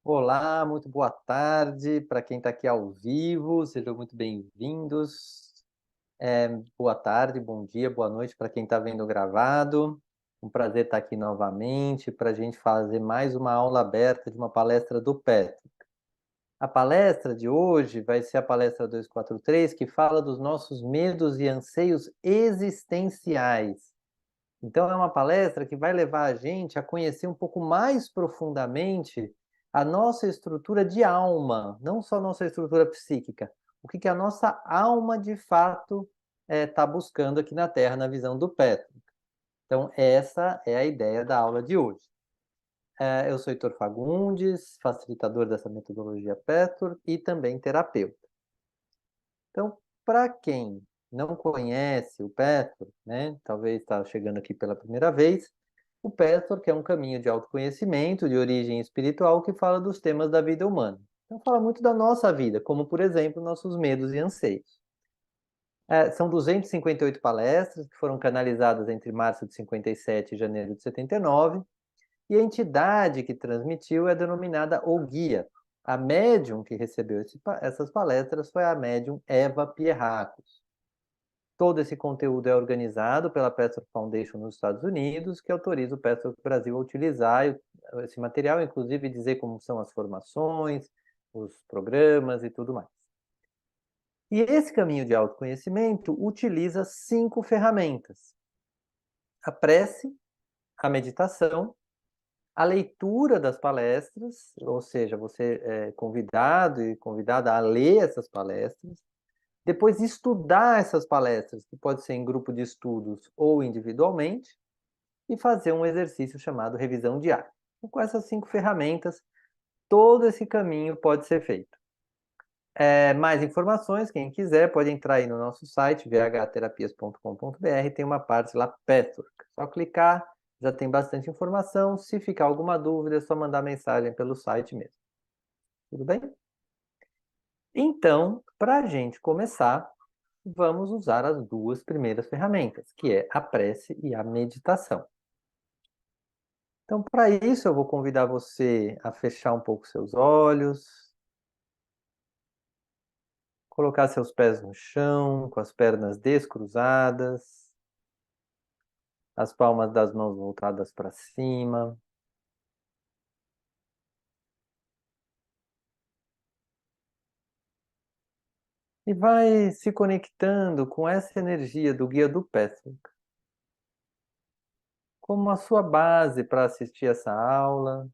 Olá, muito boa tarde para quem está aqui ao vivo, sejam muito bem-vindos. Boa tarde, bom dia, boa noite para quem está vendo gravado. Um prazer estar aqui novamente para a gente fazer mais uma aula aberta de uma palestra do Petro. A palestra de hoje vai ser a palestra 243, que fala dos nossos medos e anseios existenciais. Então, é uma palestra que vai levar a gente a conhecer um pouco mais profundamente a nossa estrutura de alma, não só a nossa estrutura psíquica, o que a nossa alma de fato está buscando aqui na Terra, na visão do Petro. Então, essa é a ideia da aula de hoje. Eu sou Heitor Fagundes, facilitador dessa metodologia Petro e também terapeuta. Então, para quem não conhece o Petro, né, talvez está chegando aqui pela primeira vez, o Petro que é um caminho de autoconhecimento, de origem espiritual, que fala dos temas da vida humana. Então, fala muito da nossa vida, como, por exemplo, nossos medos e anseios. São 258 palestras que foram canalizadas entre março de 57 e janeiro de 79, e a entidade que transmitiu é denominada O Guia. A médium que recebeu essas palestras foi a médium Eva Pierracos. Todo esse conteúdo é organizado pela Petro Foundation nos Estados Unidos, que autoriza o Petro Brasil a utilizar esse material, inclusive dizer como são as formações, os programas e tudo mais. E esse caminho de autoconhecimento utiliza 5 ferramentas: a prece, a meditação, a leitura das palestras, ou seja, você é convidado e convidada a ler essas palestras, depois estudar essas palestras, que pode ser em grupo de estudos ou individualmente, e fazer um exercício chamado revisão diária. Então, com essas 5 ferramentas, todo esse caminho pode ser feito. Mais informações, quem quiser, pode entrar aí no nosso site, vhterapias.com.br, tem uma parte lá, Petwork. Só clicar, já tem bastante informação. Se ficar alguma dúvida, é só mandar mensagem pelo site mesmo. Tudo bem? Então, para a gente começar, vamos usar as 2 primeiras ferramentas, que é a prece e a meditação. Então, para isso, eu vou convidar você a fechar um pouco seus olhos, colocar seus pés no chão, com as pernas descruzadas, as palmas das mãos voltadas para cima. E vai se conectando com essa energia do guia do Petro, como a sua base para assistir essa aula,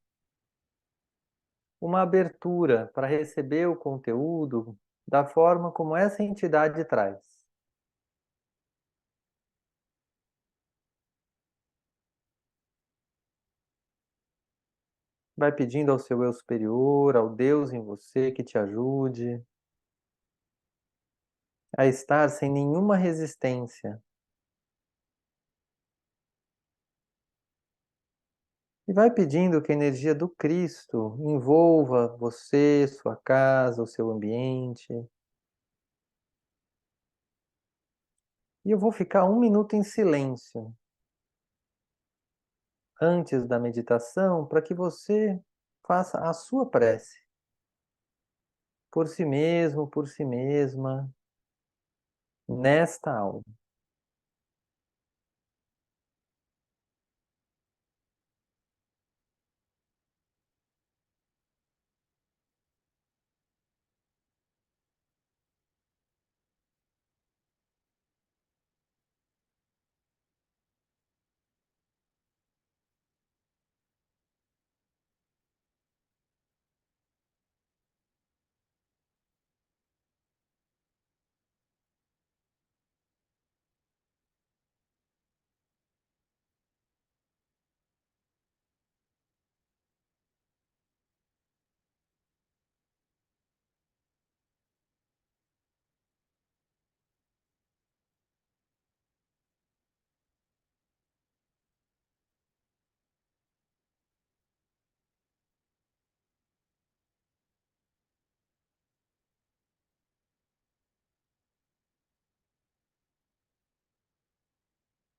uma abertura para receber o conteúdo da forma como essa entidade traz. Vai pedindo ao seu eu superior, ao Deus em você que te ajude a estar sem nenhuma resistência. E vai pedindo que a energia do Cristo envolva você, sua casa, o seu ambiente. E eu vou ficar 1 minuto em silêncio antes da meditação para que você faça a sua prece por si mesmo, por si mesma, nesta aula.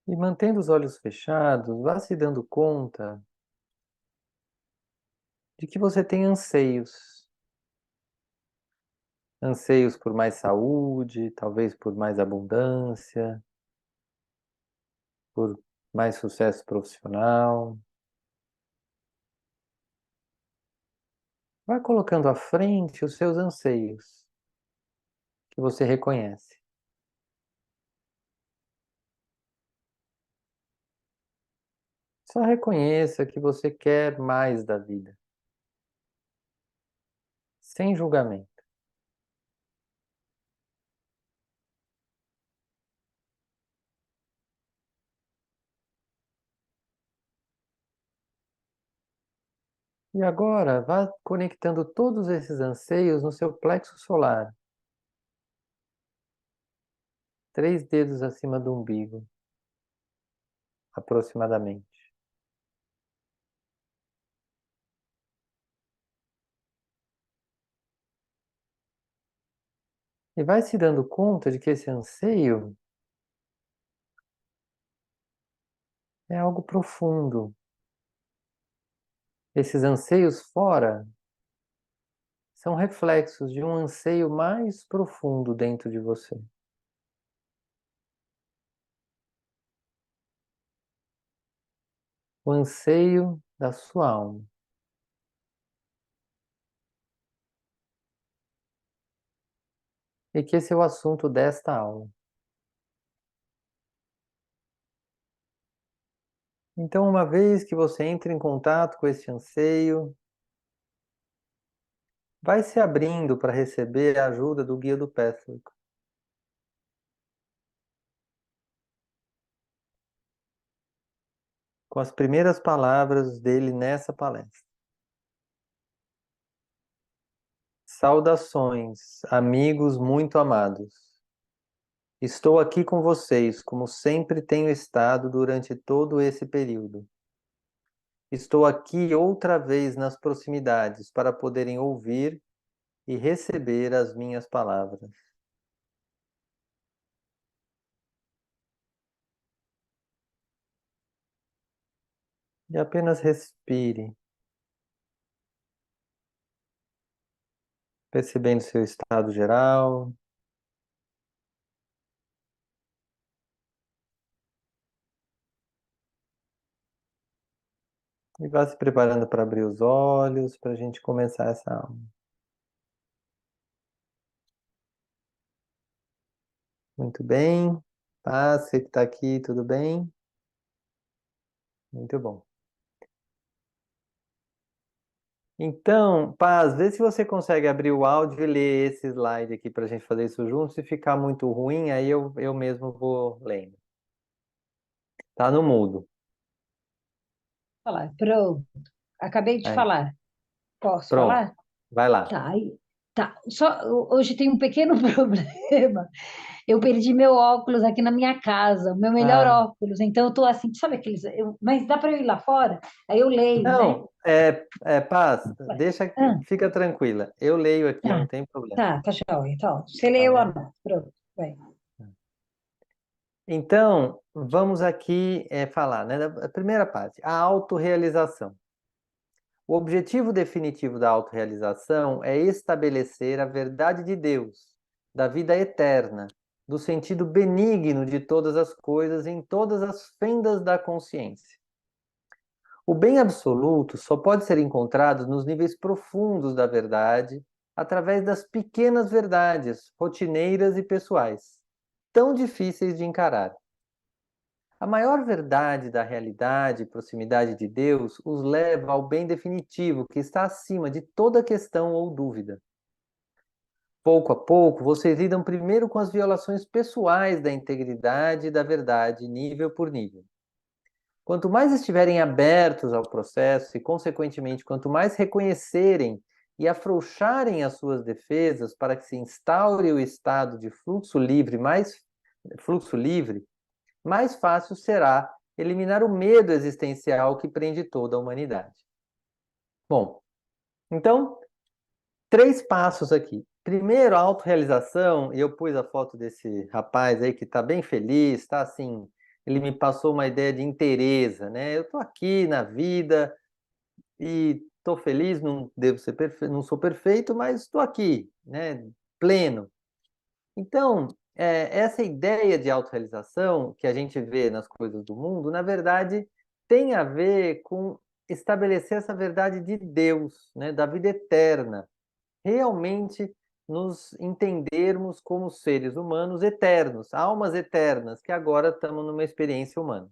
E mantendo os olhos fechados, vá se dando conta de que você tem anseios. Anseios por mais saúde, talvez por mais abundância, por mais sucesso profissional. Vai colocando à frente os seus anseios, que você reconhece. Só reconheça que você quer mais da vida, sem julgamento. E agora, vá conectando todos esses anseios no seu plexo solar, 3 dedos acima do umbigo, aproximadamente. E vai se dando conta de que esse anseio é algo profundo. Esses anseios fora são reflexos de um anseio mais profundo dentro de você. O anseio da sua alma. E que esse é o assunto desta aula. Então, uma vez que você entra em contato com esse anseio, vai se abrindo para receber a ajuda do guia do Pathfinder. Com as primeiras palavras dele nessa palestra. Saudações, amigos muito amados. Estou aqui com vocês, como sempre tenho estado durante todo esse período. Estou aqui outra vez nas proximidades para poderem ouvir e receber as minhas palavras. E apenas respire, percebendo seu estado geral. E vá se preparando para abrir os olhos, para a gente começar essa aula. Muito bem. Paz, você que está aqui, tudo bem? Muito bom. Então, Paz, vê se você consegue abrir o áudio e ler esse slide aqui para a gente fazer isso junto. Se ficar muito ruim, aí eu mesmo vou lendo. Tá no mudo. Falar. Pronto. Acabei de Aí, falar. Posso pronto. falar? Vai lá. Tá, tá. Hoje tem um pequeno problema. Eu perdi meu óculos aqui na minha casa, o meu melhor Ah, óculos. Então eu tô assim, sabe aqueles. Mas dá para eu ir lá fora? Aí eu leio, né? não, Paz, deixa, Ah, fica tranquila. Eu leio aqui, não tá, tem problema. tá joia. Então, você Tá leu a bom? nota. Pronto, vai. Então, vamos aqui falar, né, da primeira parte, a autorrealização. O objetivo definitivo da autorrealização é estabelecer a verdade de Deus, da vida eterna, do sentido benigno de todas as coisas em todas as fendas da consciência. O bem absoluto só pode ser encontrado nos níveis profundos da verdade, através das pequenas verdades, rotineiras e pessoais, tão difíceis de encarar. A maior verdade da realidade e proximidade de Deus os leva ao bem definitivo que está acima de toda questão ou dúvida. Pouco a pouco, vocês lidam primeiro com as violações pessoais da integridade e da verdade, nível por nível. Quanto mais estiverem abertos ao processo e, consequentemente, quanto mais reconhecerem e afrouxarem as suas defesas para que se instaure o estado de fluxo livre, mais fácil será eliminar o medo existencial que prende toda a humanidade. Bom, então, 3 passos aqui. Primeiro, a autorrealização, e eu pus a foto desse rapaz aí que está bem feliz, está assim, ele me passou uma ideia de inteireza, né? Eu estou aqui na vida e estou feliz, não devo ser não sou perfeito, mas estou aqui, né? Pleno. Então, essa ideia de autorrealização que a gente vê nas coisas do mundo, na verdade, tem a ver com estabelecer essa verdade de Deus, né? Da vida eterna. Realmente nos entendermos como seres humanos eternos, almas eternas, que agora estamos numa experiência humana.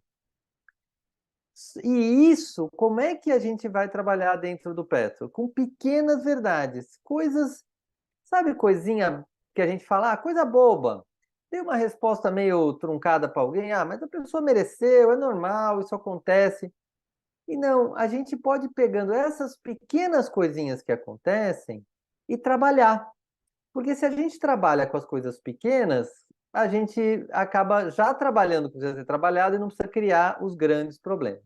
E isso, como é que a gente vai trabalhar dentro do Petro? Com pequenas verdades, coisas, sabe, coisinha que a gente fala, coisa boba. Deu uma resposta meio truncada para alguém, mas a pessoa mereceu, é normal, isso acontece. E não, a gente pode ir pegando essas pequenas coisinhas que acontecem e trabalhar. Porque se a gente trabalha com as coisas pequenas, a gente acaba já trabalhando com o que precisa ser trabalhado e não precisa criar os grandes problemas.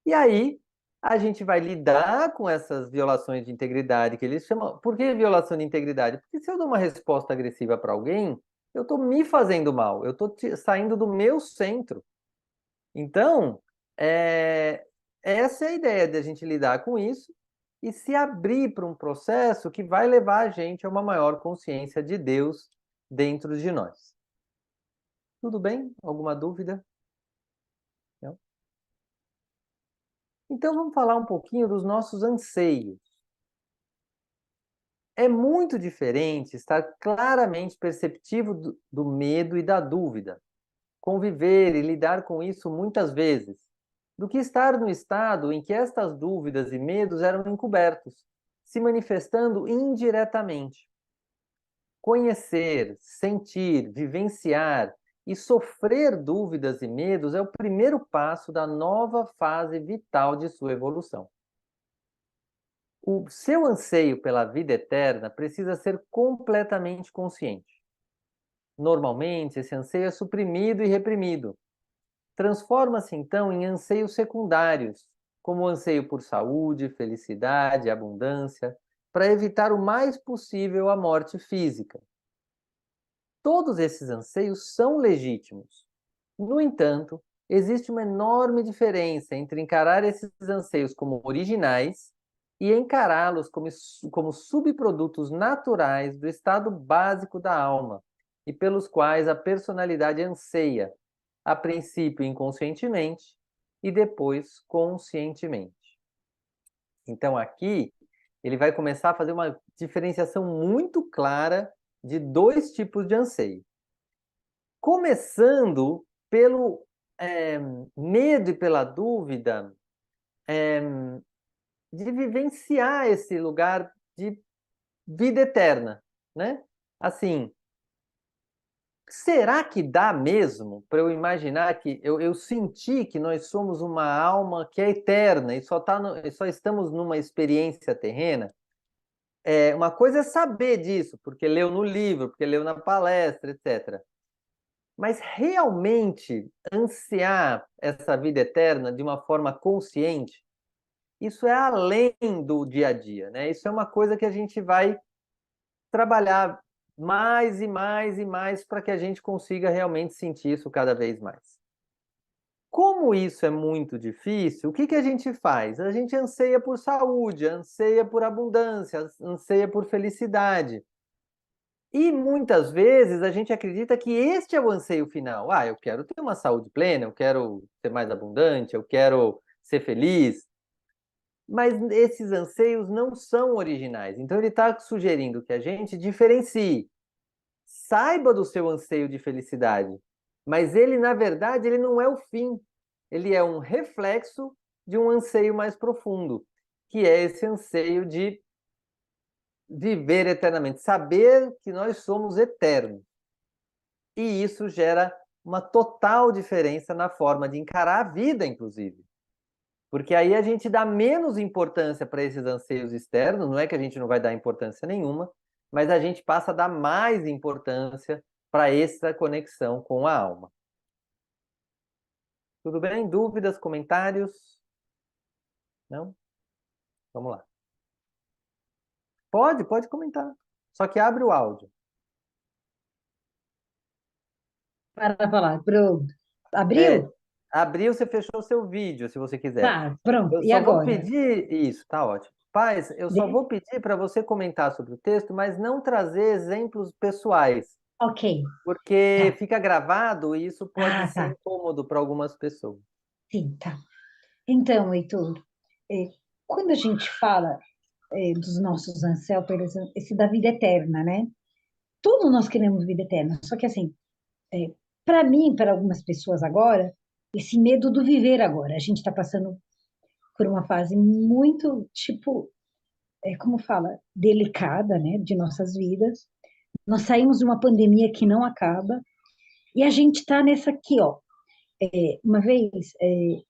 E aí, a gente vai lidar com essas violações de integridade que eles chamam. Por que violação de integridade? Porque se eu dou uma resposta agressiva para alguém, eu estou me fazendo mal, eu estou saindo do meu centro. Então, essa é a ideia de a gente lidar com isso e se abrir para um processo que vai levar a gente a uma maior consciência de Deus dentro de nós. Tudo bem? Alguma dúvida? Não? Então vamos falar um pouquinho dos nossos anseios. É muito diferente estar claramente perceptivo do medo e da dúvida, conviver e lidar com isso muitas vezes, do que estar no estado em que estas dúvidas e medos eram encobertos, se manifestando indiretamente. Conhecer, sentir, vivenciar e sofrer dúvidas e medos é o primeiro passo da nova fase vital de sua evolução. O seu anseio pela vida eterna precisa ser completamente consciente. Normalmente, esse anseio é suprimido e reprimido. Transforma-se então em anseios secundários, como o anseio por saúde, felicidade, abundância, para evitar o mais possível a morte física. Todos esses anseios são legítimos. No entanto, existe uma enorme diferença entre encarar esses anseios como originais e encará-los como subprodutos naturais do estado básico da alma e pelos quais a personalidade anseia, a princípio inconscientemente e depois conscientemente. Então aqui ele vai começar a fazer uma diferenciação muito clara de dois tipos de anseio. Começando pelo medo e pela dúvida de vivenciar esse lugar de vida eterna, né? Assim, será que dá mesmo para eu imaginar que eu senti que nós somos uma alma que é eterna e só estamos numa experiência terrena? Uma coisa é saber disso, porque leu no livro, porque leu na palestra, etc. Mas realmente ansiar essa vida eterna de uma forma consciente, isso é além do dia a dia, né? Isso é uma coisa que a gente vai trabalhar mais e mais e mais para que a gente consiga realmente sentir isso cada vez mais. Como isso é muito difícil, o que a gente faz? A gente anseia por saúde, anseia por abundância, anseia por felicidade. E muitas vezes a gente acredita que este é o anseio final. Eu quero ter uma saúde plena, eu quero ser mais abundante, eu quero ser feliz. Mas esses anseios não são originais. Então ele está sugerindo que a gente diferencie. Saiba do seu anseio de felicidade. Mas ele, na verdade, ele não é o fim. Ele é um reflexo de um anseio mais profundo, que é esse anseio de viver eternamente, saber que nós somos eternos. E isso gera uma total diferença na forma de encarar a vida, inclusive. Porque aí a gente dá menos importância para esses anseios externos, não é que a gente não vai dar importância nenhuma, mas a gente passa a dar mais importância para essa conexão com a alma. Tudo bem? Dúvidas, comentários? Não? Vamos lá. Pode comentar. Só que abre o áudio. Para falar. Pronto. É, Abriu? Abriu, você fechou o seu vídeo, se você quiser. Tá, pronto. Eu E só vou agora? pedir isso, tá ótimo. Paz, eu só De- vou pedir para você comentar sobre o texto, mas não trazer exemplos pessoais, Ok, porque tá. fica gravado e isso pode Ah, ser tá. incômodo para algumas pessoas. Sim, tá. Então, Heitor, é, quando a gente fala dos nossos anseios, por exemplo, esse da vida eterna, né? Todos nós queremos vida eterna, só que assim, para mim, para algumas pessoas agora, esse medo do viver agora. A gente está passando por uma fase muito, tipo, como fala, delicada, né, de nossas vidas. Nós saímos de uma pandemia que não acaba e a gente está nessa aqui, ó. Uma vez,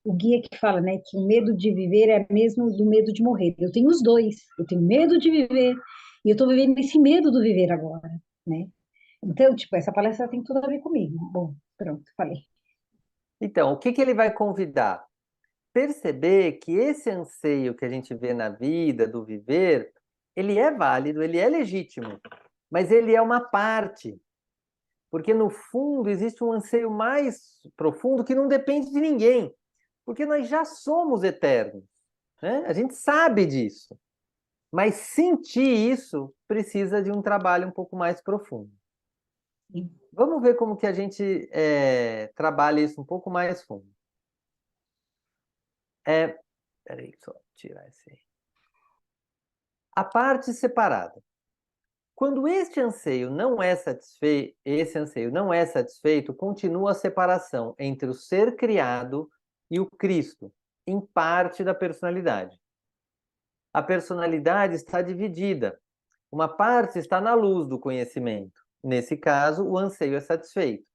o guia que fala, né, que o medo de viver é mesmo do medo de morrer. Eu tenho os dois. Eu tenho medo de viver e eu estou vivendo esse medo do viver agora, né? Então, tipo, essa palestra tem tudo a ver comigo. Bom, pronto, falei. Então, o que que ele vai convidar? Perceber que esse anseio que a gente vê na vida, do viver, ele é válido, ele é legítimo, mas ele é uma parte, porque no fundo existe um anseio mais profundo que não depende de ninguém, porque nós já somos eternos, né? A gente sabe disso, mas sentir isso precisa de um trabalho um pouco mais profundo. Vamos ver como que a gente trabalha isso um pouco mais fundo. Peraí, só tirar esse. A parte separada. Quando esse anseio não é satisfeito, continua a separação entre o ser criado e o Cristo, em parte da personalidade. A personalidade está dividida. Uma parte está na luz do conhecimento. Nesse caso, o anseio é satisfeito.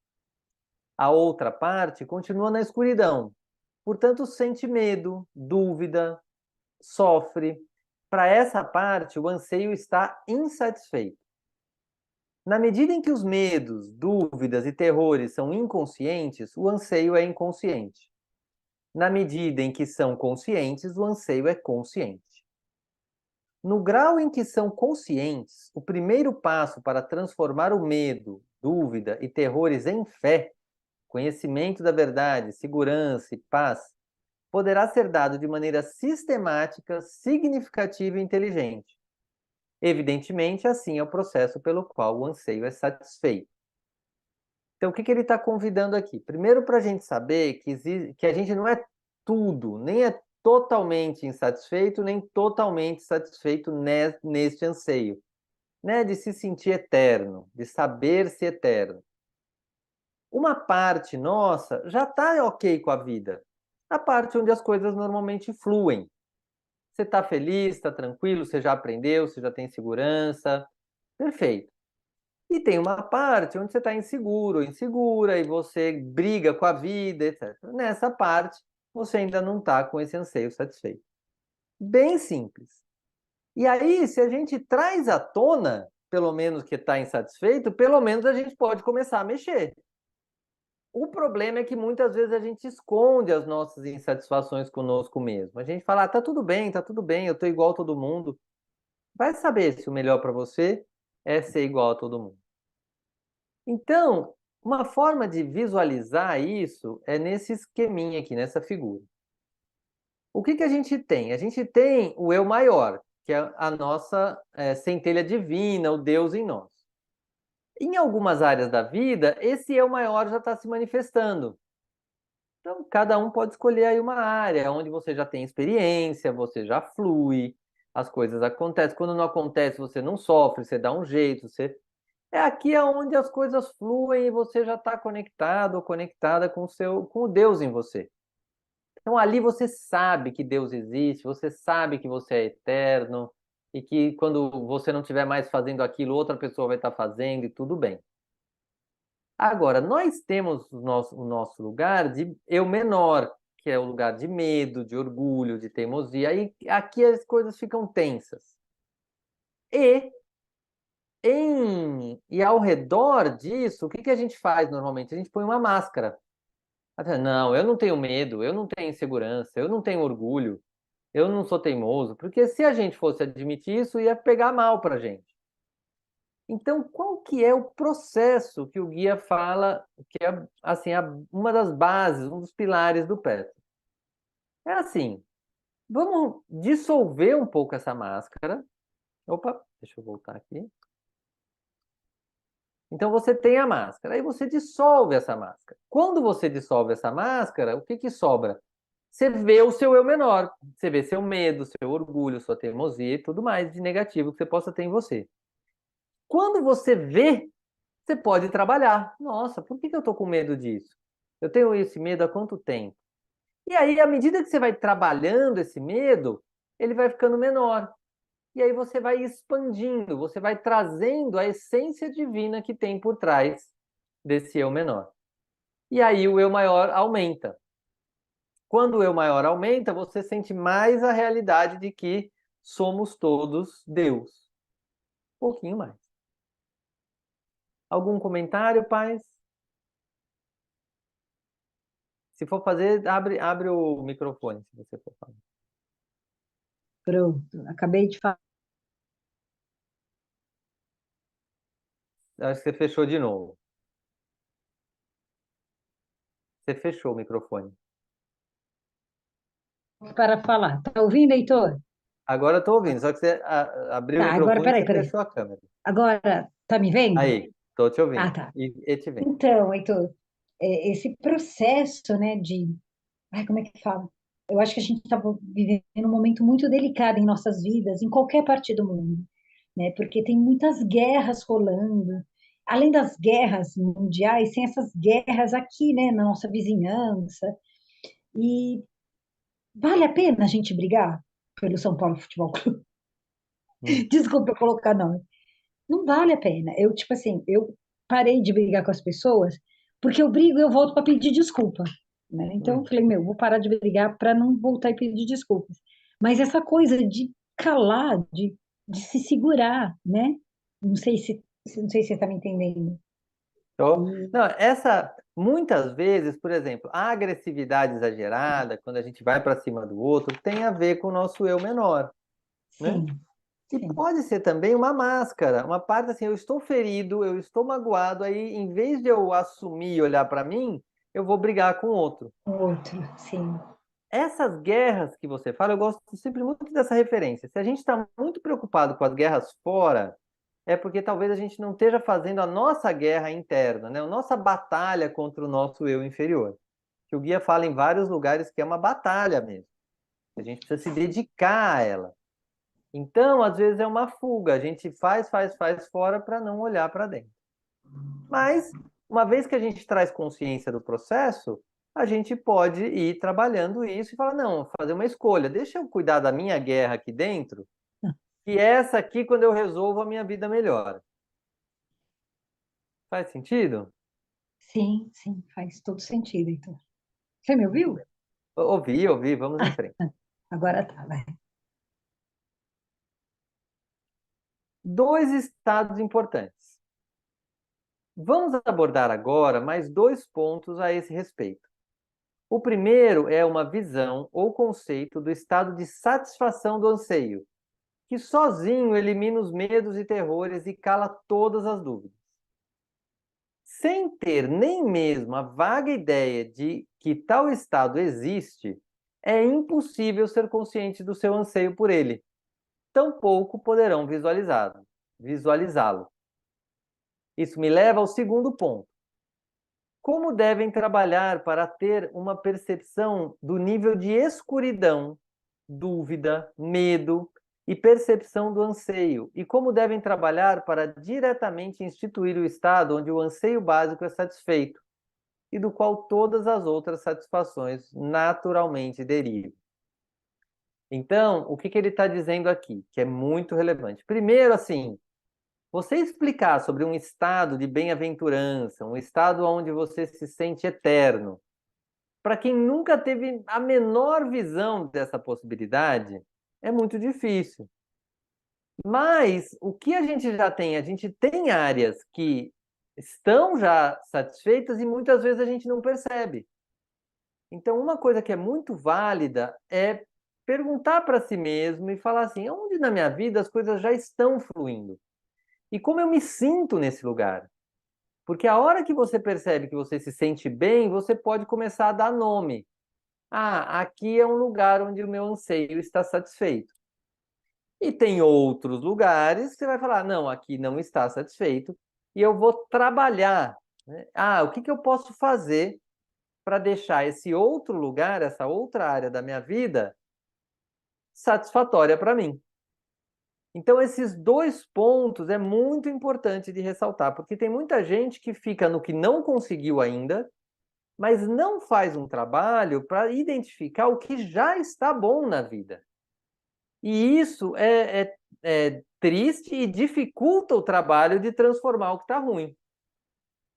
A outra parte continua na escuridão. Portanto, sente medo, dúvida, sofre. Para essa parte, o anseio está insatisfeito. Na medida em que os medos, dúvidas e terrores são inconscientes, o anseio é inconsciente. Na medida em que são conscientes, o anseio é consciente. No grau em que são conscientes, o primeiro passo para transformar o medo, dúvida e terrores em fé, conhecimento da verdade, segurança e paz, poderá ser dado de maneira sistemática, significativa e inteligente. Evidentemente, assim é o processo pelo qual o anseio é satisfeito. Então, o que ele está convidando aqui? Primeiro, para a gente saber que a gente não é tudo, nem é totalmente insatisfeito, nem totalmente satisfeito neste anseio, né? De se sentir eterno, de saber-se eterno. Uma parte nossa já está ok com a vida, a parte onde as coisas normalmente fluem. Você está feliz, está tranquilo, você já aprendeu, você já tem segurança, perfeito. E tem uma parte onde você está inseguro, insegura, e você briga com a vida, etc. Nessa parte, você ainda não está com esse anseio satisfeito. Bem simples. E aí, se a gente traz à tona, pelo menos que está insatisfeito, pelo menos a gente pode começar a mexer. O problema é que muitas vezes a gente esconde as nossas insatisfações conosco mesmo. A gente fala, ah, tá tudo bem, eu estou igual a todo mundo. Vai saber se o melhor para você é ser igual a todo mundo. Então, uma forma de visualizar isso é nesse esqueminha aqui, nessa figura. O que que a gente tem? A gente tem o eu maior, que é a nossa centelha divina, o Deus em nós. Em algumas áreas da vida, esse eu maior já está se manifestando. Então, cada um pode escolher aí uma área onde você já tem experiência, você já flui, as coisas acontecem. Quando não acontece, você não sofre, você dá um jeito, você é aqui onde as coisas fluem e você já está conectado ou conectada com o Deus em você. Então ali você sabe que Deus existe, você sabe que você é eterno e que quando você não estiver mais fazendo aquilo, outra pessoa vai estar fazendo e tudo bem. Agora, nós temos o nosso lugar de eu menor, que é o lugar de medo, de orgulho, de teimosia, e aqui as coisas ficam tensas. E e ao redor disso, o que que a gente faz normalmente? A gente põe uma máscara. Não, eu não tenho medo, eu não tenho insegurança, eu não tenho orgulho, eu não sou teimoso, porque se a gente fosse admitir isso, ia pegar mal para a gente. Então, qual que é o processo que o guia fala, que é assim, uma das bases, um dos pilares do PET? É assim, vamos dissolver um pouco essa máscara. Opa, deixa eu voltar aqui. Então você tem a máscara, aí você dissolve essa máscara. Quando você dissolve essa máscara, o que que sobra? Você vê o seu eu menor, você vê seu medo, seu orgulho, sua teimosia e tudo mais de negativo que você possa ter em você. Quando você vê, você pode trabalhar. Nossa, por que que eu estou com medo disso? Eu tenho esse medo há quanto tempo? E aí, à medida que você vai trabalhando esse medo, ele vai ficando menor. E aí você vai expandindo, você vai trazendo a essência divina que tem por trás desse eu menor. E aí o eu maior aumenta. Quando o eu maior aumenta, você sente mais a realidade de que somos todos Deus. Um pouquinho mais. Algum comentário, pais? Se for fazer, abre o microfone, se você for falar. Pronto, acabei de falar. Acho que você fechou de novo. Você fechou o microfone. Para falar. Tá ouvindo, Heitor? Agora eu estou ouvindo, só que você abriu o Tá, agora, microfone e peraí, você peraí. fechou a câmera. Agora, tá me vendo? Aí, estou te Ah, ouvindo. tá. E te vendo. Então, Heitor, esse processo, né, de... Ai, como é que fala? Eu acho que a gente está vivendo um momento muito delicado em nossas vidas, em qualquer parte do mundo, né? Porque tem muitas guerras rolando. Além das guerras mundiais, tem essas guerras aqui, né, na nossa vizinhança. E vale a pena a gente brigar pelo São Paulo Futebol Clube? Hum, Desculpa eu colocar nome. Não vale a pena. Eu, tipo assim, eu parei de brigar com as pessoas porque eu brigo e eu volto para pedir desculpa, né? Então eu hum. falei, meu, vou parar de brigar para não voltar e pedir desculpas. Mas essa coisa de calar, de se segurar, né? Não sei se você está me entendendo. E, Não, muitas vezes, por exemplo, a agressividade exagerada, quando a gente vai para cima do outro, tem a ver com o nosso eu menor, né? sim, E sim, pode ser também uma máscara, uma parte assim, eu estou ferido, eu estou magoado, aí em vez de eu assumir e olhar para mim, eu vou brigar com o outro. o outro, sim, Essas guerras que você fala, eu gosto sempre muito dessa referência. Se a gente está muito preocupado com as guerras fora, é porque talvez a gente não esteja fazendo a nossa guerra interna, né? A nossa batalha contra o nosso eu inferior. Que o guia fala em vários lugares que é uma batalha mesmo. A gente precisa se dedicar a ela. Então, às vezes é uma fuga. A gente faz fora para não olhar para dentro. Mas, uma vez que a gente traz consciência do processo, a gente pode ir trabalhando isso e falar, não, fazer uma escolha. Deixa eu cuidar da minha guerra aqui dentro, e essa aqui, quando eu resolvo, a minha vida melhora. Faz sentido? sim, sim, faz todo sentido, então. Você me Muito ouviu? bem. Ouvi, vamos em frente. Agora tá, vai. Dois estados importantes. Vamos abordar agora mais dois pontos a esse respeito. O primeiro é uma visão ou conceito do estado de satisfação do anseio, que sozinho elimina os medos e terrores e cala todas as dúvidas. Sem ter nem mesmo a vaga ideia de que tal estado existe, é impossível ser consciente do seu anseio por ele. Tampouco poderão visualizá-lo. Isso me leva ao segundo ponto. Como devem trabalhar para ter uma percepção do nível de escuridão, dúvida, medo e percepção do anseio? E como devem trabalhar para diretamente instituir o estado onde o anseio básico é satisfeito e do qual todas as outras satisfações naturalmente derivam? Então, o que que ele está dizendo aqui, que é muito relevante? Primeiro, assim, você explicar sobre um estado de bem-aventurança, um estado onde você se sente eterno, para quem nunca teve a menor visão dessa possibilidade, é muito difícil. Mas o que a gente já tem? A gente tem áreas que estão já satisfeitas e muitas vezes a gente não percebe. Então, uma coisa que é muito válida é perguntar para si mesmo e falar assim: onde na minha vida as coisas já estão fluindo? e como eu me sinto nesse lugar. Porque a hora que você percebe que você se sente bem, você pode começar a dar nome. Ah, aqui é um lugar onde o meu anseio está satisfeito. E tem outros lugares que você vai falar, não, aqui não está satisfeito, e eu vou trabalhar, né? Ah, o que que eu posso fazer para deixar esse outro lugar, essa outra área da minha vida, satisfatória para mim? Então, esses dois pontos é muito importante de ressaltar, porque tem muita gente que fica no que não conseguiu ainda, mas não faz um trabalho para identificar o que já está bom na vida. E isso é triste e dificulta o trabalho de transformar o que está ruim.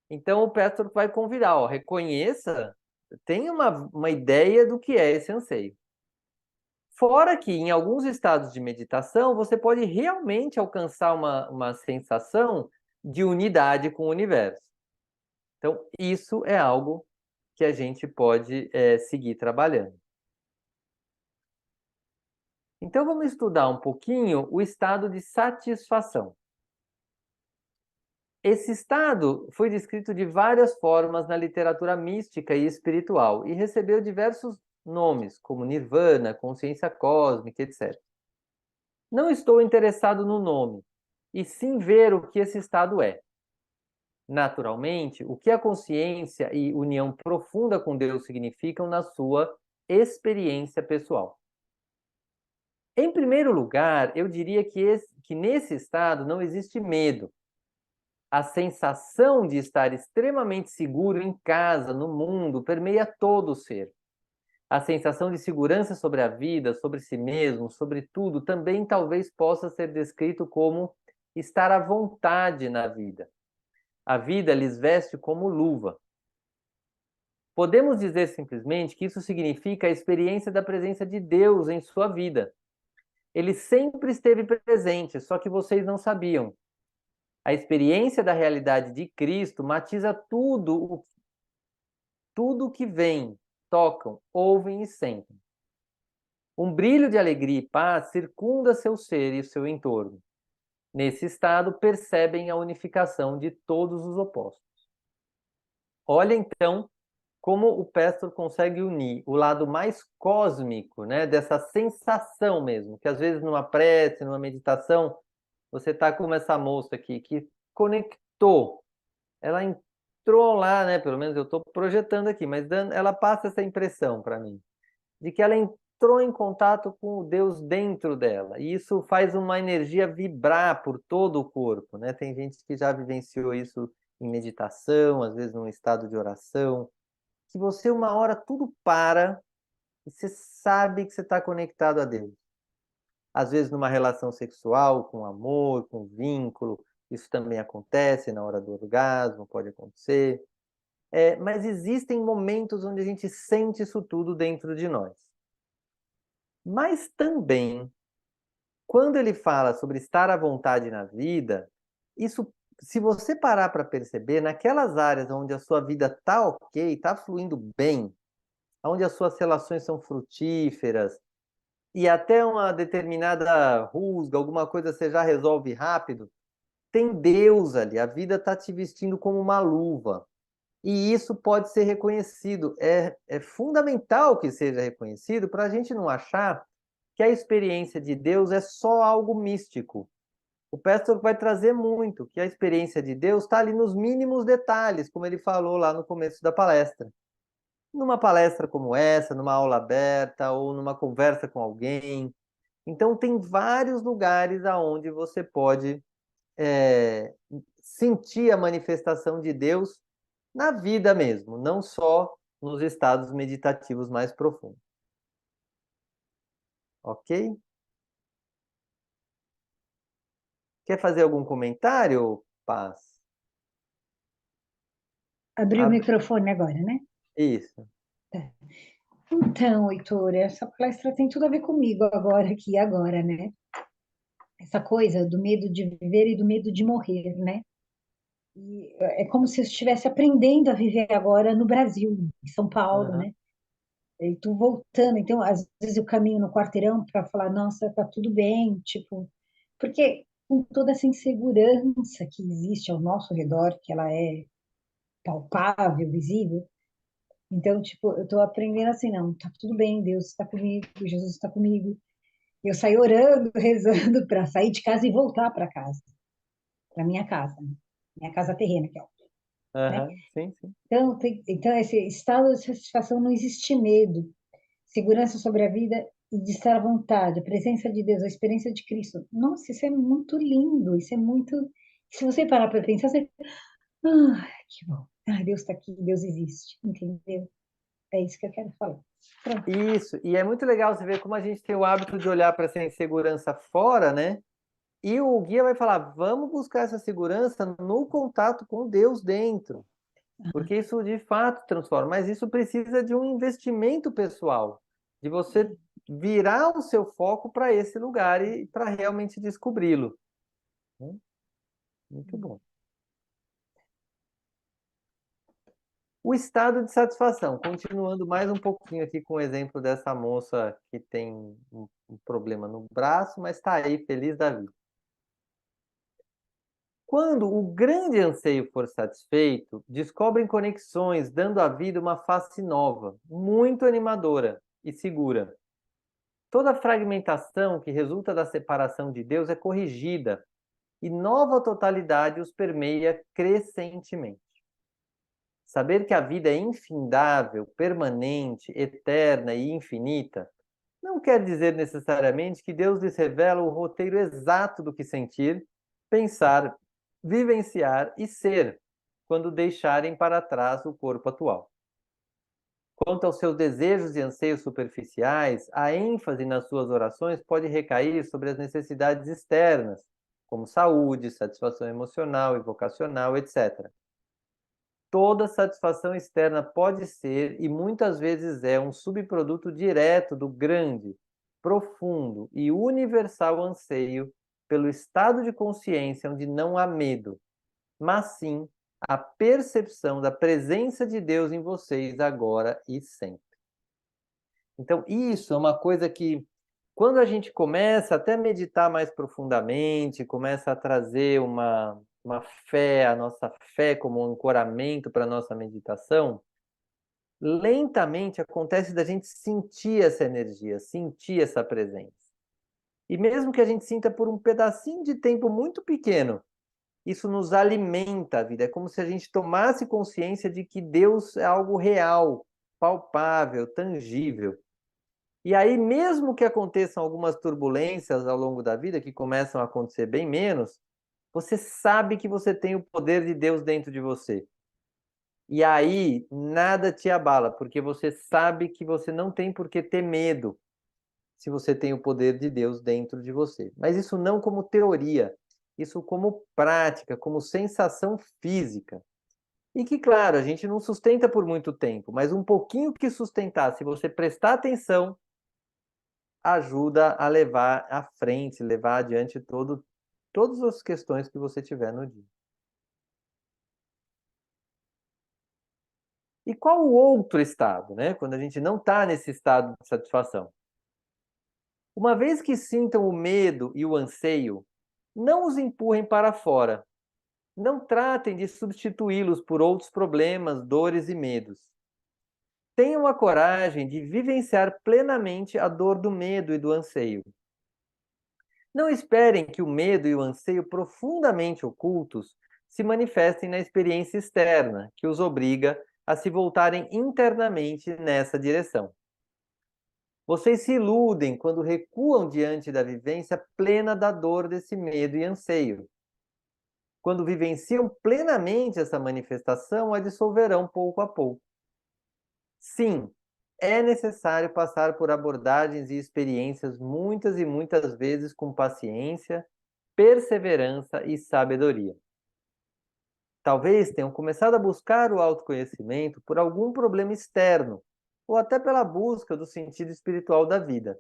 Então, o pastor vai convidar, ó, reconheça, tenha uma ideia do que é esse anseio. Fora que, em alguns estados de meditação, você pode realmente alcançar uma sensação de unidade com o universo. Então, isso é algo que a gente pode seguir trabalhando. Então, vamos estudar um pouquinho o estado de satisfação. Esse estado foi descrito de várias formas na literatura mística e espiritual e recebeu diversos nomes, como nirvana, consciência cósmica, etc. Não estou interessado no nome, e sim ver o que esse estado é. Naturalmente, o que a consciência e união profunda com Deus significam na sua experiência pessoal. Em primeiro lugar, eu diria que nesse estado não existe medo. A sensação de estar extremamente seguro em casa, no mundo, permeia todo o ser. A sensação de segurança sobre a vida, sobre si mesmo, sobre tudo, também talvez possa ser descrito como estar à vontade na vida. A vida lhes veste como luva. Podemos dizer simplesmente que isso significa a experiência da presença de Deus em sua vida. Ele sempre esteve presente, só que vocês não sabiam. A experiência da realidade de Cristo matiza tudo que vem, tocam, ouvem e sentem. Um brilho de alegria e paz circunda seu ser e seu entorno. Nesse estado, percebem a unificação de todos os opostos. Olha então como o Pastor consegue unir o lado mais cósmico, né, dessa sensação mesmo, que às vezes numa prece, numa meditação, você está como essa moça aqui, que conectou, ela entrou lá, né, pelo menos eu estou projetando aqui, mas ela passa essa impressão para mim, de que ela entrou em contato com o Deus dentro dela, e isso faz uma energia vibrar por todo o corpo, né? Tem gente que já vivenciou isso em meditação, às vezes num estado de oração, que você uma hora tudo para e você sabe que você está conectado a Deus. Às vezes numa relação sexual, com amor, com vínculo, isso também acontece na hora do orgasmo, pode acontecer. Mas existem momentos onde a gente sente isso tudo dentro de nós. Mas também, quando ele fala sobre estar à vontade na vida, isso, se você parar para perceber, naquelas áreas onde a sua vida está ok, está fluindo bem, onde as suas relações são frutíferas, e até uma determinada rusga, alguma coisa você já resolve rápido, tem Deus ali, a vida está te vestindo como uma luva. E isso pode ser reconhecido. É fundamental que seja reconhecido para a gente não achar que a experiência de Deus é só algo místico. O pastor vai trazer muito, que a experiência de Deus está ali nos mínimos detalhes, como ele falou lá no começo da palestra. Numa palestra como essa, numa aula aberta ou numa conversa com alguém. Então, tem vários lugares aonde você pode sentir a manifestação de Deus na vida mesmo, não só nos estados meditativos mais profundos. Ok? Quer fazer algum comentário, Paz? Abriu o microfone agora, né? Isso. Então, Heitor, essa palestra tem tudo a ver comigo agora, aqui e agora, né? Essa coisa do medo de viver e do medo de morrer, né? E é como se eu estivesse aprendendo a viver agora no Brasil, em São Paulo, Uhum. né? E tô voltando, então às vezes eu caminho no quarteirão para falar, nossa, tá tudo bem, tipo, porque com toda essa insegurança que existe ao nosso redor, que ela é palpável, visível. Então, tipo, eu tô aprendendo assim, não, tá tudo bem, Deus está comigo, Jesus está comigo. Eu saí orando, rezando para sair de casa e voltar para casa, para minha casa, né? Minha casa terrena, que é, né? Aham, sim, sim. Então, então, esse estado de satisfação não existe medo, segurança sobre a vida e de estar à vontade, a presença de Deus, a experiência de Cristo. Nossa, isso é muito lindo, isso é muito. Se você parar para pensar, você. Ah, que bom. Ah, Deus está aqui, Deus existe, entendeu? É isso que eu quero falar. Pronto. Isso, e é muito legal você ver como a gente tem o hábito de olhar para essa insegurança fora, né? E o guia vai falar: vamos buscar essa segurança no contato com Deus dentro, porque isso de fato transforma, mas isso precisa de um investimento pessoal, de você virar o seu foco para esse lugar e para realmente descobri-lo. Muito bom. O estado de satisfação, continuando mais um pouquinho aqui com o exemplo dessa moça que tem um problema no braço, mas está aí feliz da vida. Quando o grande anseio for satisfeito, descobrem conexões, dando à vida uma face nova, muito animadora e segura. Toda fragmentação que resulta da separação de Deus é corrigida e nova totalidade os permeia crescentemente. Saber que a vida é infindável, permanente, eterna e infinita não quer dizer necessariamente que Deus lhes revela o roteiro exato do que sentir, pensar, vivenciar e ser quando deixarem para trás o corpo atual. Quanto aos seus desejos e anseios superficiais, a ênfase nas suas orações pode recair sobre as necessidades externas, como saúde, satisfação emocional e vocacional, etc. Toda satisfação externa pode ser e muitas vezes é um subproduto direto do grande, profundo e universal anseio pelo estado de consciência onde não há medo, mas sim a percepção da presença de Deus em vocês agora e sempre. Então, isso é uma coisa que, quando a gente começa até a meditar mais profundamente, começa a trazer uma fé, a nossa fé como um ancoramento para a nossa meditação, lentamente acontece da gente sentir essa energia, sentir essa presença. E mesmo que a gente sinta por um pedacinho de tempo muito pequeno, isso nos alimenta a vida. É como se a gente tomasse consciência de que Deus é algo real, palpável, tangível. E aí, mesmo que aconteçam algumas turbulências ao longo da vida, que começam a acontecer bem menos, você sabe que você tem o poder de Deus dentro de você. E aí, nada te abala, porque você sabe que você não tem por que ter medo se você tem o poder de Deus dentro de você. Mas isso não como teoria, isso como prática, como sensação física. E que, claro, a gente não sustenta por muito tempo, mas um pouquinho que sustentar, se você prestar atenção, ajuda a levar à frente, levar adiante todas as questões que você tiver no dia. E qual o outro estado, né? Quando a gente não está nesse estado de satisfação? Uma vez que sintam o medo e o anseio, não os empurrem para fora. Não tratem de substituí-los por outros problemas, dores e medos. Tenham a coragem de vivenciar plenamente a dor do medo e do anseio. Não esperem que o medo e o anseio profundamente ocultos se manifestem na experiência externa, que os obriga a se voltarem internamente nessa direção. Vocês se iludem quando recuam diante da vivência plena da dor desse medo e anseio. Quando vivenciam plenamente essa manifestação, a dissolverão pouco a pouco. Sim, é necessário passar por abordagens e experiências muitas e muitas vezes com paciência, perseverança e sabedoria. Talvez tenham começado a buscar o autoconhecimento por algum problema externo, ou até pela busca do sentido espiritual da vida.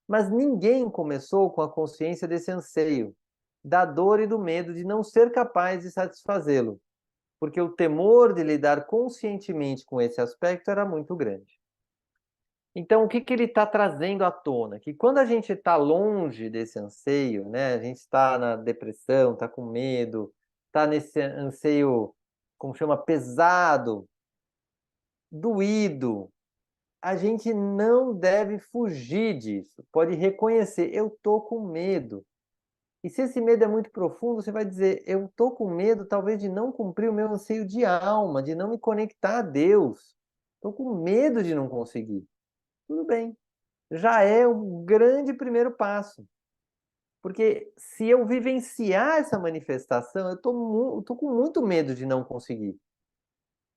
Mas ninguém começou com a consciência desse anseio, da dor e do medo de não ser capaz de satisfazê-lo, porque o temor de lidar conscientemente com esse aspecto era muito grande. Então, o que que ele está trazendo à tona? Que quando a gente está longe desse anseio, né? A gente está na depressão, está com medo, está nesse anseio, como chama, pesado, doído, a gente não deve fugir disso. Pode reconhecer, eu tô com medo. E se esse medo é muito profundo, você vai dizer, eu tô com medo talvez de não cumprir o meu anseio de alma, de não me conectar a Deus. Tô com medo de não conseguir. Tudo bem. Já é um grande primeiro passo. Porque se eu vivenciar essa manifestação, eu tô com muito medo de não conseguir.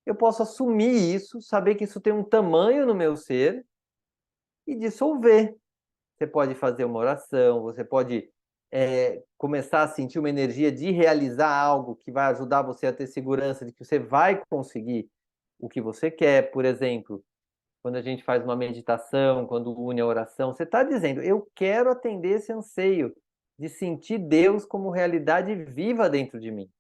Eu posso assumir isso, saber que isso tem um tamanho no meu ser e dissolver. Você pode fazer uma oração, você pode começar a sentir uma energia de realizar algo que vai ajudar você a ter segurança de que você vai conseguir o que você quer. Por exemplo, quando a gente faz uma meditação, quando une a oração, você está dizendo, eu quero atender esse anseio de sentir Deus como realidade viva dentro de mim.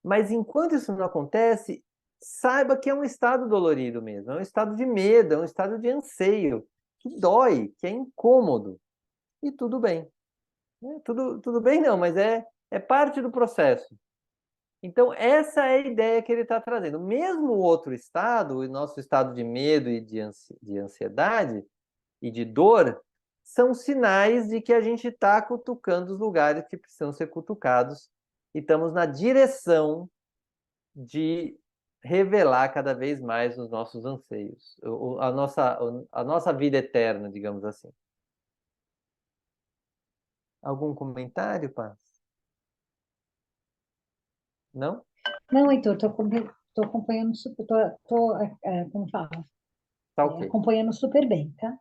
Mas enquanto isso não acontece, saiba que é um estado dolorido mesmo, é um estado de medo, é um estado de anseio, que dói, que é incômodo. E tudo bem. Tudo bem não, mas é parte do processo. Então, essa é a ideia que ele está trazendo. Mesmo o outro estado, o nosso estado de medo e de ansiedade e de dor, são sinais de que a gente está cutucando os lugares que precisam ser cutucados e estamos na direção de revelar cada vez mais os nossos anseios, a nossa vida eterna, digamos assim. Algum comentário, Paz? Não? Não, Heitor, tô acompanhando super, como fala? Tá ok. Acompanhando super bem, tá?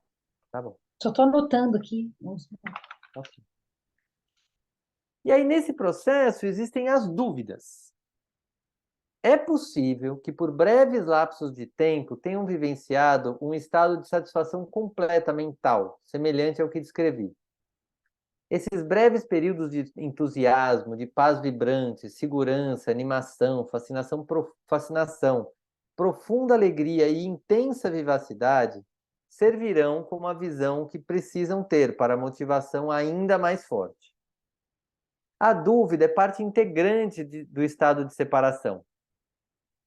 Tá bom. Só tô anotando aqui. Ok. E aí, nesse processo, existem as dúvidas. É possível que, por breves lapsos de tempo, tenham vivenciado um estado de satisfação completa mental, semelhante ao que descrevi. Esses breves períodos de entusiasmo, de paz vibrante, segurança, animação, fascinação, profunda alegria e intensa vivacidade servirão como a visão que precisam ter para a motivação ainda mais forte. A dúvida é parte integrante do estado de separação.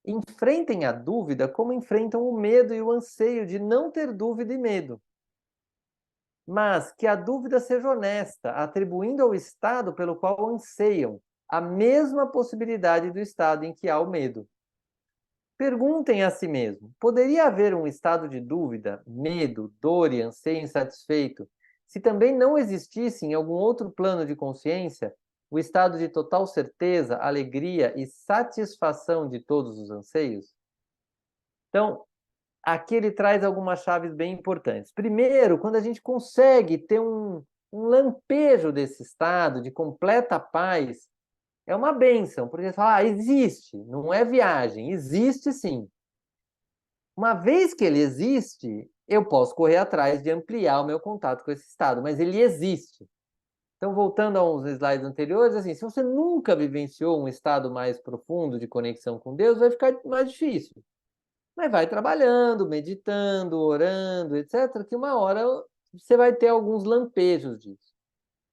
Enfrentem a dúvida como enfrentam o medo e o anseio de não ter dúvida e medo. Mas que a dúvida seja honesta, atribuindo ao estado pelo qual anseiam a mesma possibilidade do estado em que há o medo. Perguntem a si mesmo: poderia haver um estado de dúvida, medo, dor e anseio insatisfeito se também não existisse em algum outro plano de consciência o estado de total certeza, alegria e satisfação de todos os anseios? Então, aqui ele traz algumas chaves bem importantes. Primeiro, quando a gente consegue ter um lampejo desse estado de completa paz, é uma bênção, porque você fala, existe, não é viagem, existe sim. Uma vez que ele existe, eu posso correr atrás de ampliar o meu contato com esse estado, mas ele existe. Então, voltando a uns slides anteriores, assim, se você nunca vivenciou um estado mais profundo de conexão com Deus, vai ficar mais difícil. Mas vai trabalhando, meditando, orando, etc., que uma hora você vai ter alguns lampejos disso.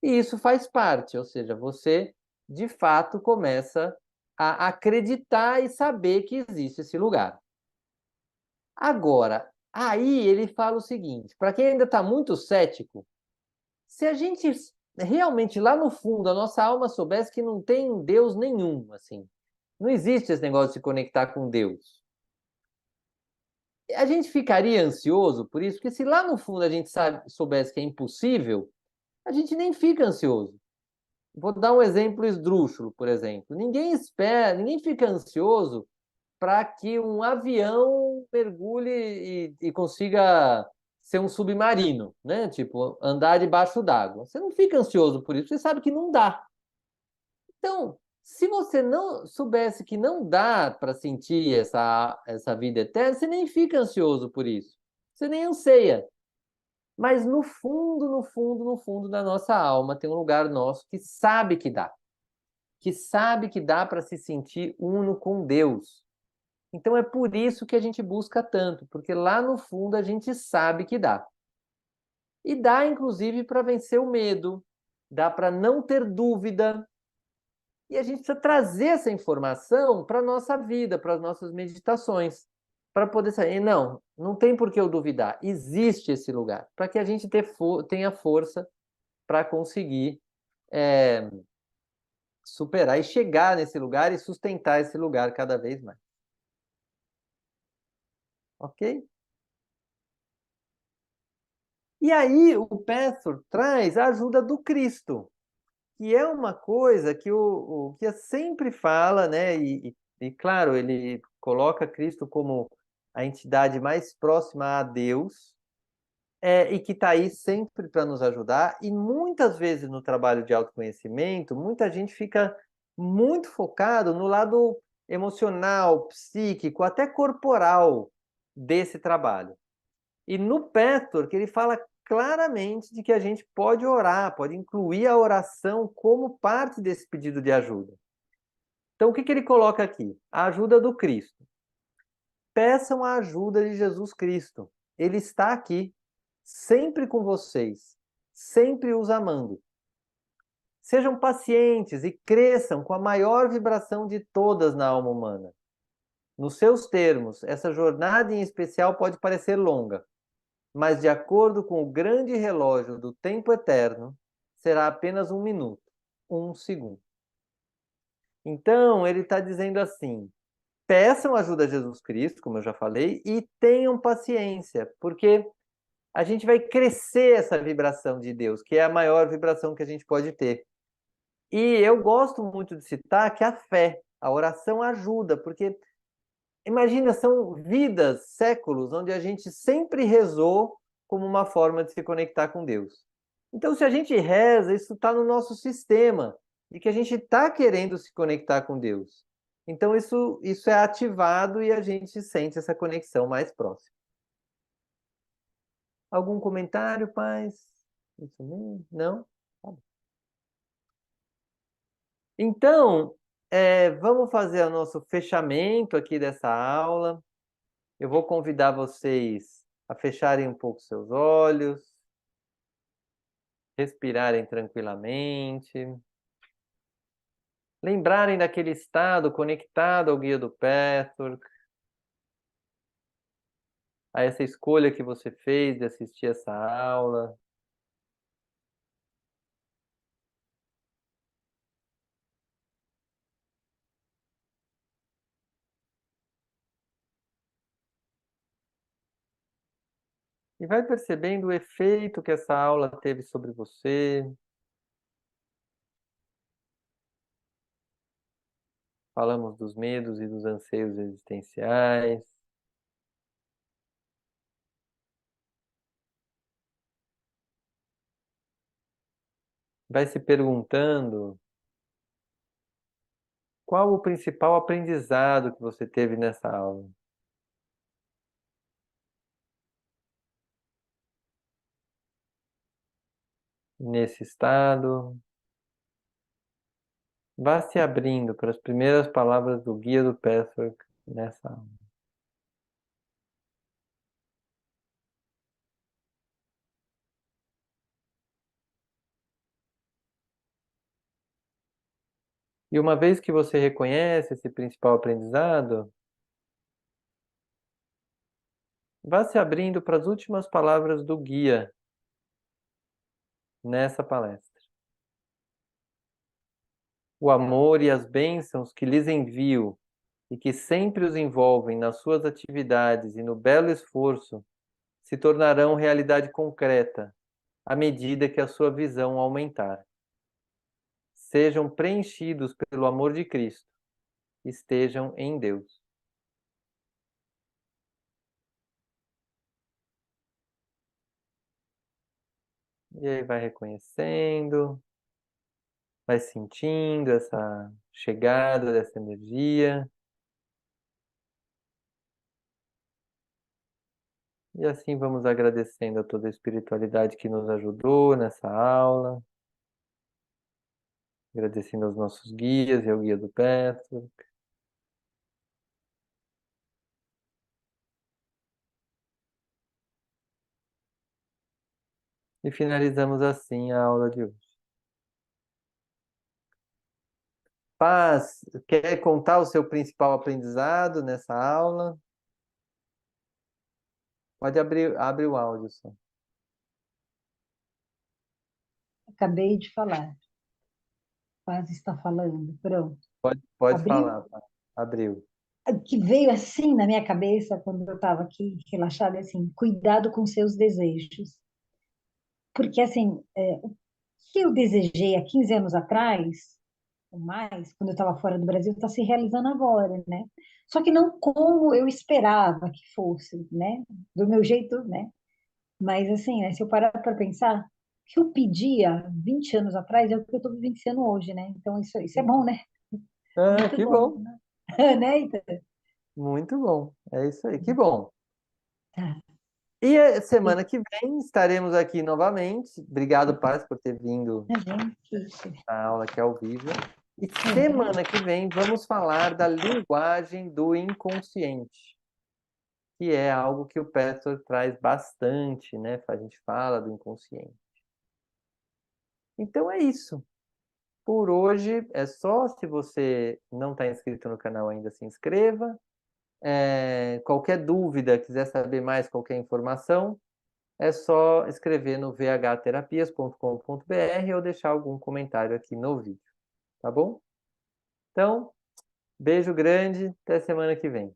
E isso faz parte, ou seja, você de fato começa a acreditar e saber que existe esse lugar. Agora, aí ele fala o seguinte: para quem ainda está muito cético, se a gente realmente lá no fundo a nossa alma soubesse que não tem Deus nenhum, assim, não existe esse negócio de se conectar com Deus, a gente ficaria ansioso por isso, porque se lá no fundo a gente soubesse que é impossível, a gente nem fica ansioso. Vou dar um exemplo esdrúxulo, por exemplo. Ninguém espera, ninguém fica ansioso para que um avião mergulhe e consiga ser um submarino, né? Tipo, andar debaixo d'água. Você não fica ansioso por isso, você sabe que não dá. Então, se você não soubesse que não dá para sentir essa vida eterna, você nem fica ansioso por isso. Você nem anseia. Mas no fundo, no fundo, no fundo da nossa alma tem um lugar nosso que sabe que dá. Que sabe que dá para se sentir uno com Deus. Então é por isso que a gente busca tanto, porque lá no fundo a gente sabe que dá. E dá, inclusive, para vencer o medo, dá para não ter dúvida. E a gente precisa trazer essa informação para a nossa vida, para as nossas meditações, para poder sair. Não, não tem por que eu duvidar. Existe esse lugar, para que a gente tenha força para conseguir é, superar e chegar nesse lugar e sustentar esse lugar cada vez mais. Ok? E aí o Pastor traz a ajuda do Cristo, que é uma coisa que o Guia sempre fala, né? E claro, ele coloca Cristo como a entidade mais próxima a Deus, e que está aí sempre para nos ajudar. E muitas vezes no trabalho de autoconhecimento, muita gente fica muito focado no lado emocional, psíquico, até corporal desse trabalho. E no Pastor, que ele fala claramente de que a gente pode orar, pode incluir a oração como parte desse pedido de ajuda. Então, o que ele coloca aqui? A ajuda do Cristo. Peçam a ajuda de Jesus Cristo. Ele está aqui, sempre com vocês, sempre os amando. Sejam pacientes e cresçam com a maior vibração de todas na alma humana. Nos seus termos, essa jornada em especial pode parecer longa, mas de acordo com o grande relógio do tempo eterno, será apenas um minuto, um segundo. Então, ele está dizendo assim: peçam ajuda a Jesus Cristo, como eu já falei, e tenham paciência, porque a gente vai crescer essa vibração de Deus, que é a maior vibração que a gente pode ter. E eu gosto muito de citar que a fé, a oração ajuda, porque imagina, são vidas, séculos, onde a gente sempre rezou como uma forma de se conectar com Deus. Então, se a gente reza, isso está no nosso sistema, de que a gente está querendo se conectar com Deus. Então, isso é ativado e a gente sente essa conexão mais próxima. Algum comentário, pais? Isso mesmo? Não? Tá bom. Então, vamos fazer o nosso fechamento aqui dessa aula. Eu vou convidar vocês a fecharem um pouco seus olhos, respirarem tranquilamente, lembrarem daquele estado conectado ao guia do Patrick, a essa escolha que você fez de assistir essa aula. E vai percebendo o efeito que essa aula teve sobre você. Falamos dos medos e dos anseios existenciais. Vai se perguntando qual o principal aprendizado que você teve nessa aula. Nesse estado, vá se abrindo para as primeiras palavras do guia do Patrick nessa aula. E uma vez que você reconhece esse principal aprendizado, vá se abrindo para as últimas palavras do guia nessa palestra. O amor e as bênçãos que lhes envio e que sempre os envolvem nas suas atividades e no belo esforço se tornarão realidade concreta à medida que a sua visão aumentar. Sejam preenchidos pelo amor de Cristo. Estejam em Deus. E aí vai reconhecendo, vai sentindo essa chegada dessa energia. E assim vamos agradecendo a toda a espiritualidade que nos ajudou nessa aula. Agradecendo aos nossos guias e ao guia do Petro. E finalizamos assim a aula de hoje. Paz, quer contar o seu principal aprendizado nessa aula? Pode abre o áudio só. Acabei de falar. Paz está falando. Pronto. Pode Abriu? falar, Paz. Abriu. Que veio assim na minha cabeça quando eu estava aqui relaxada, assim, cuidado com seus desejos. Porque, assim, o que eu desejei há 15 anos atrás, ou mais, quando eu estava fora do Brasil, está se realizando agora, né? Só que não como eu esperava que fosse, né? Do meu jeito, né? Mas, assim, né, se eu parar para pensar, o que eu pedia 20 anos atrás é o que eu estou vivenciando hoje, né? Então, isso é bom, né? Ah, Muito que bom, bom. né? Né, então? Muito bom. É isso aí. Que bom. Tá. E a E, semana que vem estaremos aqui novamente. Obrigado, Paz, por ter vindo tá bem, isso. à aula aqui ao vivo. E Uhum. semana que vem vamos falar da linguagem do inconsciente, que é algo que o Pastor traz bastante, né? A gente fala do inconsciente. Então é isso. Por hoje é só. Se você não está inscrito no canal ainda, se inscreva. Qualquer dúvida, quiser saber mais qualquer informação, é só escrever no vhterapias.com.br ou deixar algum comentário aqui no vídeo, tá bom? Então, beijo grande, até semana que vem.